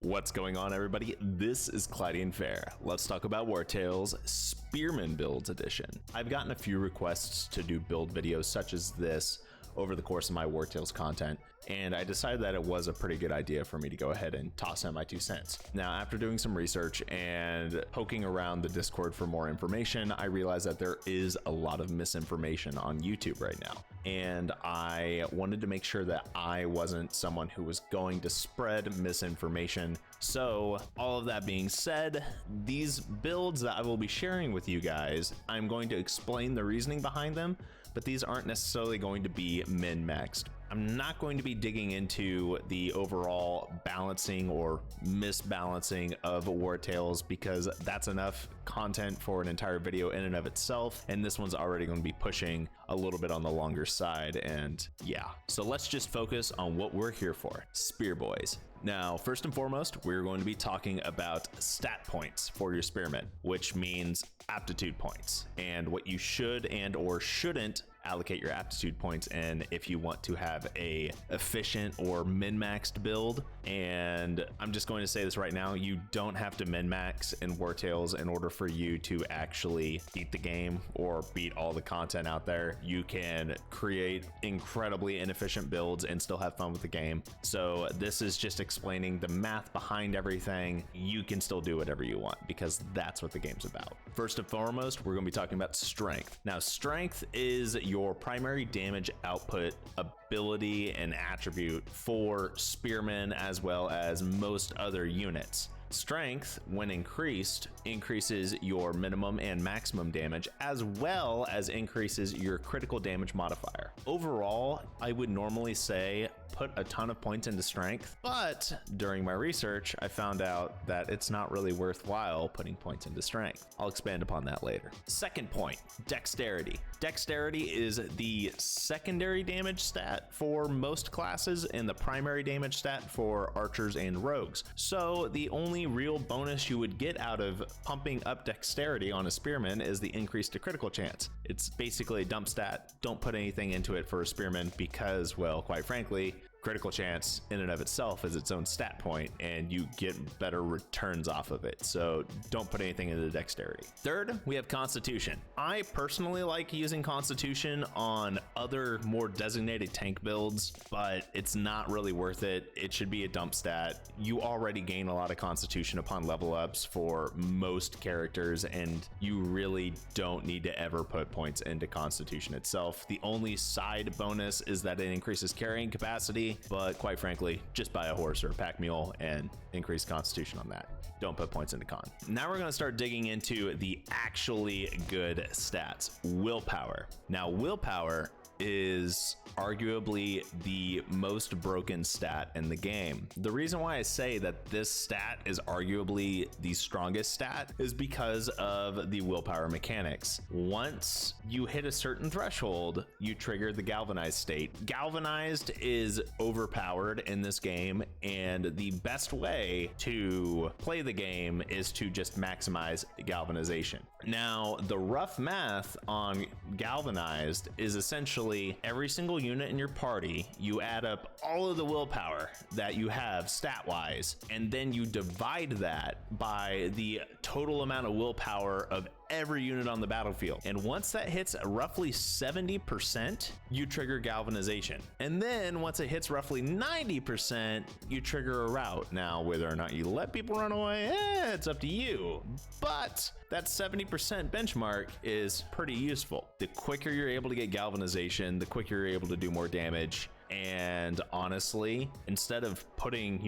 What's going on, everybody? This is Clydian Fayre. Let's talk about Wartales Spearmen Builds Edition. I've gotten a few requests to do build videos such as this over the course of my Wartales content, and I decided that it was a pretty good idea for me to go ahead and toss in my 2 cents. Now, after doing some research and poking around the Discord for more information, I realized that there is a lot of misinformation on YouTube right now, and I wanted to make sure that I wasn't someone who was going to spread misinformation. So, all of that being said, these builds that I will be sharing with you guys, I'm going to explain the reasoning behind them, but these aren't necessarily going to be min-maxed. I'm not going to be digging into the overall balancing or misbalancing of Wartales because that's enough content for an entire video in and of itself, and this one's already going to be pushing a little bit on the longer side, and yeah. So let's just focus on what we're here for, Spear Boys. Now, first and foremost, we're going to be talking about stat points for your Spearmen, which means aptitude points, and what you should and or shouldn't allocate your aptitude points in if you want to have a efficient or min-maxed build. And I'm just going to say this right now, you don't have to min-max in Wartales in order for you to actually beat the game or beat all the content out there. You can create incredibly inefficient builds and still have fun with the game. So this is just explaining the math behind everything. You can still do whatever you want because that's what the game's about. First and foremost, we're going to be talking about strength. Now, strength is your primary damage output ability and attribute for Spearmen as well as most other units. Strength, when increased, increases your minimum and maximum damage as well as increases your critical damage modifier. Overall, I would normally say put a ton of points into strength, but during my research, I found out that it's not really worthwhile putting points into strength. I'll expand upon that later. Second point, dexterity. Dexterity is the secondary damage stat for most classes and the primary damage stat for archers and rogues. So the only real bonus you would get out of pumping up dexterity on a Spearman is the increase to critical chance. It's basically a dump stat. Don't put anything into it for a Spearman because, well, quite frankly, critical chance in and of itself is its own stat point and you get better returns off of it. So don't put anything into dexterity. Third, we have constitution. I personally like using constitution on other more designated tank builds, but it's not really worth it. It should be a dump stat. You already gain a lot of constitution upon level ups for most characters, and you really don't need to ever put points into constitution itself. The only side bonus is that it increases carrying capacity, but quite frankly, just buy a horse or a pack mule and increase constitution on that. Don't put points into con. Now we're going to start digging into the actually good stats. Willpower. Now, willpower is arguably the most broken stat in the game. The reason why I say that this stat is arguably the strongest stat is because of the willpower mechanics. Once you hit a certain threshold, you trigger the galvanized state. Galvanized is overpowered in this game, and the best way to play the game is to just maximize galvanization. Now, the rough math on galvanized is essentially every single unit in your party, you add up all of the willpower that you have stat wise, and then you divide that by the total amount of willpower of every unit on the battlefield. And once that hits roughly 70%, you trigger galvanization. And then once it hits roughly 90%, you trigger a rout. Now, whether or not you let people run away, it's up to you. But that 70% benchmark is pretty useful. The quicker you're able to get galvanization, the quicker you're able to do more damage. And honestly, instead of putting,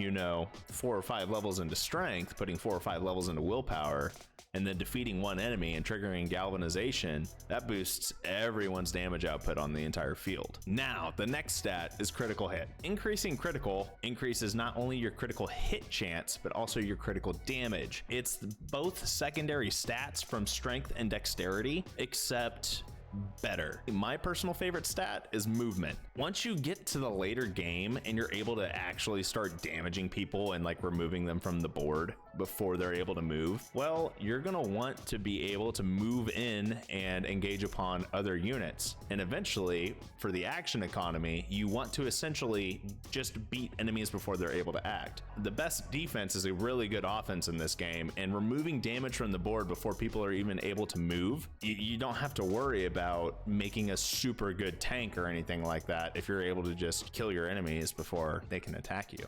4 or 5 levels into strength, putting 4 or 5 levels into willpower, and then defeating one enemy and triggering galvanization, that boosts everyone's damage output on the entire field. Now, the next stat is critical hit. Increasing critical increases not only your critical hit chance, but also your critical damage. It's both secondary stats from strength and dexterity, except better. My personal favorite stat is movement. Once you get to the later game and you're able to actually start damaging people and like removing them from the board, before they're able to move, well, you're gonna want to be able to move in and engage upon other units. And eventually, for the action economy, you want to essentially just beat enemies before they're able to act. The best defense is a really good offense in this game, and removing damage from the board before people are even able to move, you don't have to worry about making a super good tank or anything like that if you're able to just kill your enemies before they can attack you.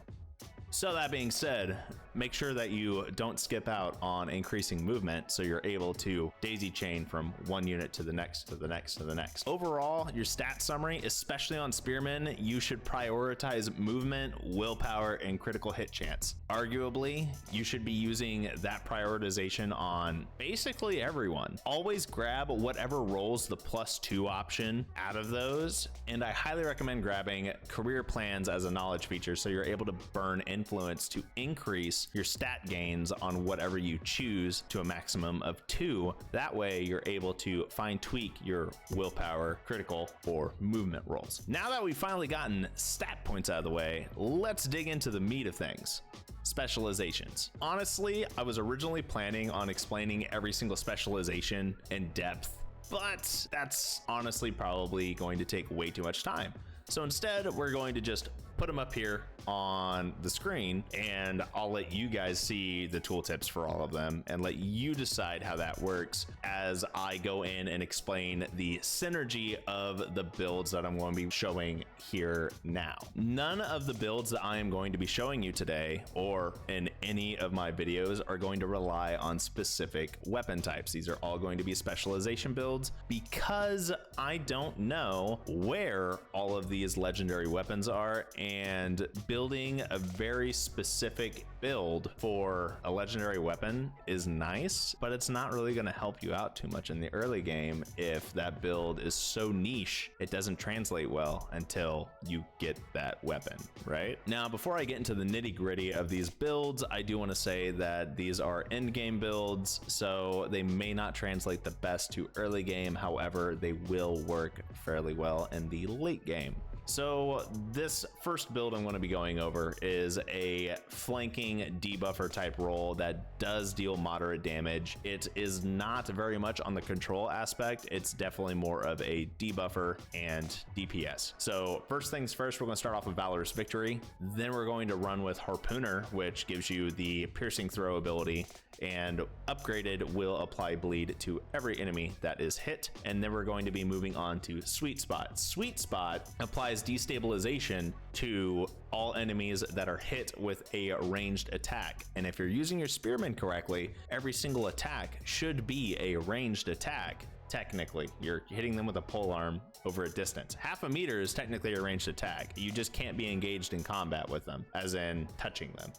So that being said, make sure that you don't skip out on increasing movement so you're able to daisy chain from one unit to the next, to the next, to the next. Overall, your stat summary, especially on Spearmen, you should prioritize movement, willpower, and critical hit chance. Arguably, you should be using that prioritization on basically everyone. Always grab whatever rolls the +2 option out of those, and I highly recommend grabbing career plans as a knowledge feature so you're able to burn influence to increase your stat gains on whatever you choose to a maximum of 2. That way you're able to fine tweak your willpower, critical, or movement rolls. Now that we've finally gotten stat points out of the way, let's dig into the meat of things. Specializations. Honestly, I was originally planning on explaining every single specialization in depth, but that's honestly probably going to take way too much time. So instead, we're going to just put them up here on the screen, and I'll let you guys see the tooltips for all of them and let you decide how that works as I go in and explain the synergy of the builds that I'm going to be showing here now. None of the builds that I am going to be showing you today or in any of my videos are going to rely on specific weapon types. These are all going to be specialization builds because I don't know where all of these legendary weapons are, and building a very specific build for a legendary weapon is nice, but it's not really going to help you out too much in the early game if that build is so niche it doesn't translate well until you get that weapon, right? Now, before I get into the nitty-gritty of these builds, I do want to say that these are end game builds, so they may not translate the best to early game. However, they will work fairly well in the late game. So this first build I'm going to be going over is a flanking debuffer type role that does deal moderate damage. It is not very much on the control aspect. It's definitely more of a debuffer and DPS. So first things first, we're going to start off with Valorous Victory. Then we're going to run with Harpooner, which gives you the piercing throw ability, and upgraded will apply bleed to every enemy that is hit. And then we're going to be moving on to Sweet Spot. Sweet Spot applies destabilization to all enemies that are hit with a ranged attack. And if you're using your Spearmen correctly, every single attack should be a ranged attack. Technically, you're hitting them with a polearm over a distance. Half a meter is technically a ranged attack. You just can't be engaged in combat with them, as in touching them.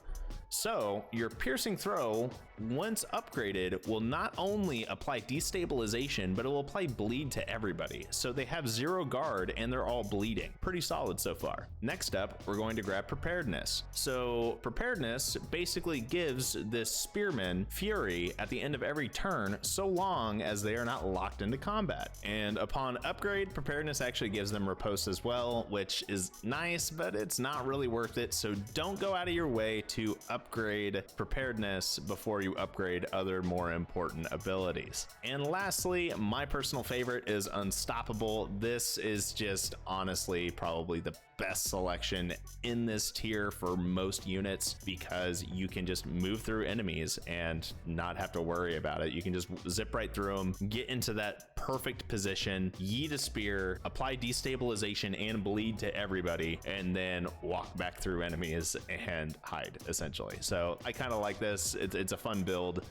So your piercing throw, once upgraded, will not only apply destabilization, but it will apply bleed to everybody. So they have 0 guard and they're all bleeding. Pretty solid so far. Next up, we're going to grab Preparedness. So Preparedness basically gives this Spearman Fury at the end of every turn, so long as they are not locked into combat. And upon upgrade, Preparedness actually gives them Riposte as well, which is nice, but it's not really worth it. So don't go out of your way to upgrade Preparedness before you upgrade other more important abilities. And lastly, my personal favorite is Unstoppable. This is just honestly probably the best selection in this tier for most units because you can just move through enemies and not have to worry about it. You can just zip right through them, get into that perfect position, yeet a spear, apply destabilization and bleed to everybody, and then walk back through enemies and hide, essentially. So I kind of like this. It's a fun build.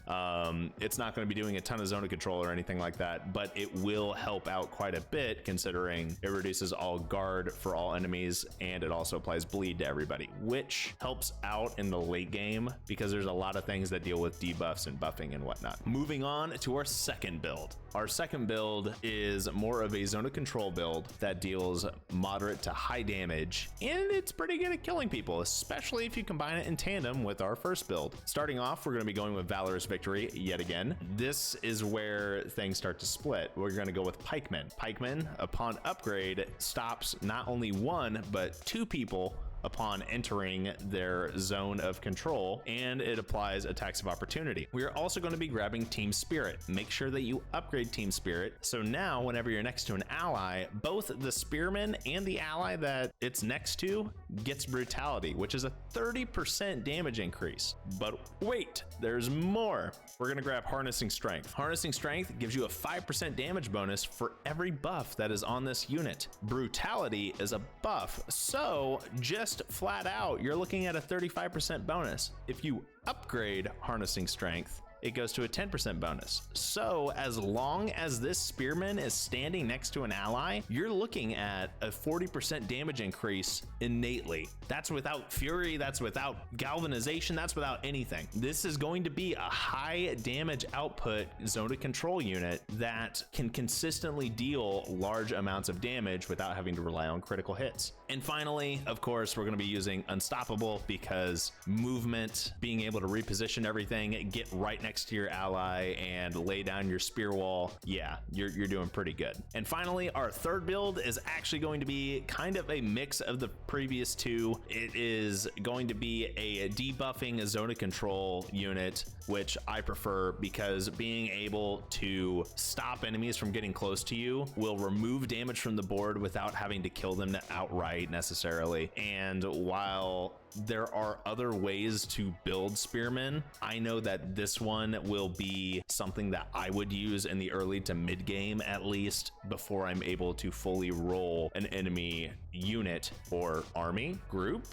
It's not going to be doing a ton of zone of control or anything like that, but it will help out quite a bit considering it reduces all guard for all enemies, and it also applies bleed to everybody, which helps out in the late game because there's a lot of things that deal with debuffs and buffing and whatnot. Moving on to our second build. Our second build is more of a zone of control build that deals moderate to high damage, and it's pretty good at killing people, especially if you combine it in tandem with our first build. Starting off, we're going to be going with Valorous Victory yet again. This is where things start to split. We're going to go with Pikemen. Pikemen, upon upgrade, stops not only 1 but 2 people upon entering their zone of control, and it applies attacks of opportunity. We are also going to be grabbing Team Spirit. Make sure that you upgrade Team Spirit, so now whenever you're next to an ally, both the Spearman and the ally that it's next to gets brutality, which is a 30% damage increase. But wait, there's more. We're going to grab Harnessing Strength. Harnessing Strength gives you a 5% damage bonus for every buff that is on this unit. Brutality is a buff, so just flat out, you're looking at a 35% bonus. If you upgrade Harnessing Strength, it goes to a 10% bonus. So as long as this Spearman is standing next to an ally, you're looking at a 40% damage increase innately. That's without Fury, that's without Galvanization, that's without anything. This is going to be a high damage output zone of control unit that can consistently deal large amounts of damage without having to rely on critical hits. And finally, of course, we're going to be using Unstoppable because movement, being able to reposition everything, get right next to your ally and lay down your spear wall. Yeah, you're doing pretty good. And finally, our third build is actually going to be kind of a mix of the previous two. It is going to be a debuffing zone of control unit, which I prefer because being able to stop enemies from getting close to you will remove damage from the board without having to kill them outright necessarily. And while there are other ways to build Spearmen, I know that this one will be something that I would use in the early to mid game, at least, before I'm able to fully roll an enemy unit or army, group,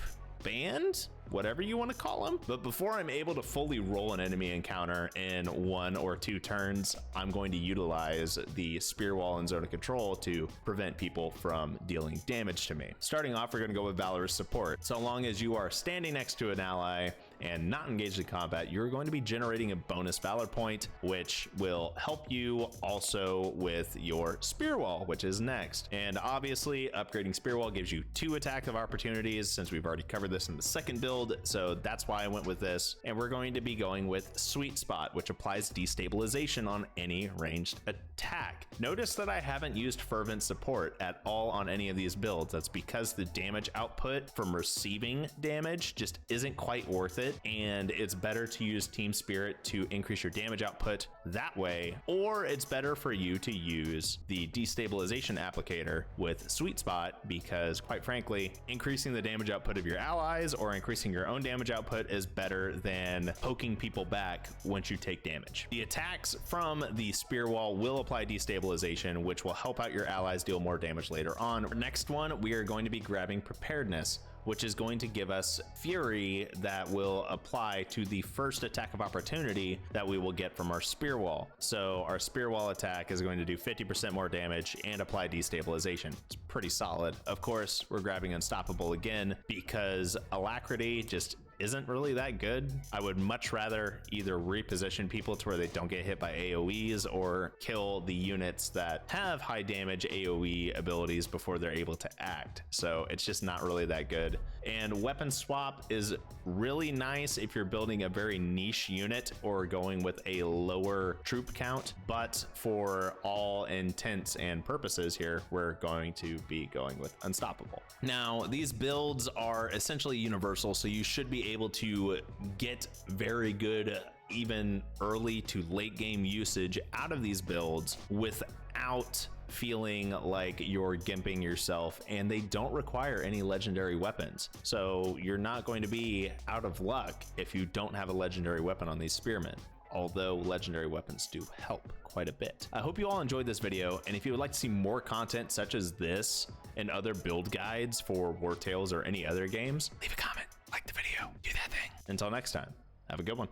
band, whatever you want to call them. But before I'm able to fully roll an enemy encounter in 1 or 2 turns, I'm going to utilize the spear wall and zone of control to prevent people from dealing damage to me. Starting off, we're going to go with Valorous Support. So long as you are standing next to an ally and not engaged in combat, you're going to be generating a bonus Valor point, which will help you also with your spear wall, which is next. And obviously, upgrading spear wall gives you 2 attack of opportunities, since we've already covered this in the second build, so that's why I went with this. And we're going to be going with Sweet Spot, which applies destabilization on any ranged attack. Notice that I haven't used Fervent Support at all on any of these builds. That's because the damage output from receiving damage just isn't quite worth it, and it's better to use Team Spirit to increase your damage output that way, or it's better for you to use the destabilization applicator with Sweet Spot, because quite frankly, increasing the damage output of your allies or increasing your own damage output is better than poking people back once you take damage. The attacks from the spear wall will apply destabilization, which will help out your allies deal more damage later on. Next one, we are going to be grabbing Preparedness, which is going to give us Fury that will apply to the first attack of opportunity that we will get from our spear wall. So our spear wall attack is going to do 50% more damage and apply destabilization. It's pretty solid. Of course, we're grabbing Unstoppable again because Alacrity just isn't really that good. I would much rather either reposition people to where they don't get hit by AoEs or kill the units that have high damage AoE abilities before they're able to act. So it's just not really that good. And Weapon Swap is really nice if you're building a very niche unit or going with a lower troop count, but for all intents and purposes here, we're going to be going with Unstoppable. Now, these builds are essentially universal, so you should be able to get very good even early to late game usage out of these builds without feeling like you're gimping yourself, and they don't require any legendary weapons. So you're not going to be out of luck if you don't have a legendary weapon on these Spearmen, although legendary weapons do help quite a bit. I hope you all enjoyed this video, and if you would like to see more content such as this and other build guides for Wartales or any other games, leave a comment, like the video, do that thing. Until next time, have a good one.